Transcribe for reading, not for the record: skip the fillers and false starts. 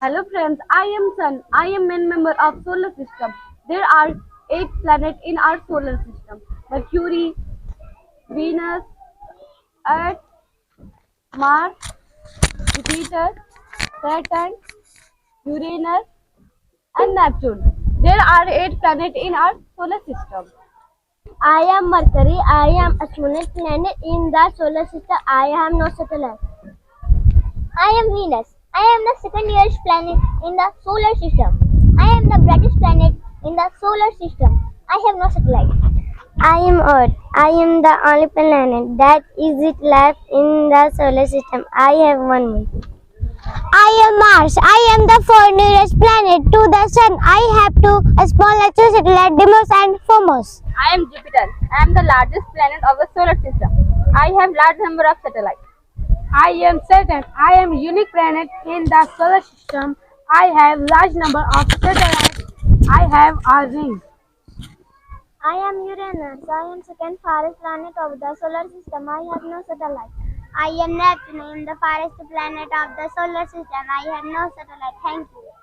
Hello friends, I am Sun. I am main member of solar system. There are 8 planets in our solar system. Mercury, Venus, Earth, Mars, Jupiter, Saturn, Uranus and Neptune. There are 8 planets in our solar system. I am Mercury. I am a small planet in the solar system. I have no satellite. I am Venus. I am the second nearest planet in the solar system. I am the brightest planet in the solar system. I have no satellite. I am Earth. I am the only planet that is it left in the solar system. I have one moon. I am Mars. I am the fourth nearest planet to the sun. I have two small natural satellites, Deimos and Phobos. I am Jupiter. I am the largest planet of the solar system. I have large number of satellites. I am Saturn. I am unique planet in the solar system. I have large number of satellites. I have a ring. I am Uranus. I am second farthest planet of the solar system. I have no satellite. I am Neptune. I am the farthest planet of the solar system. I have no satellite. Thank you.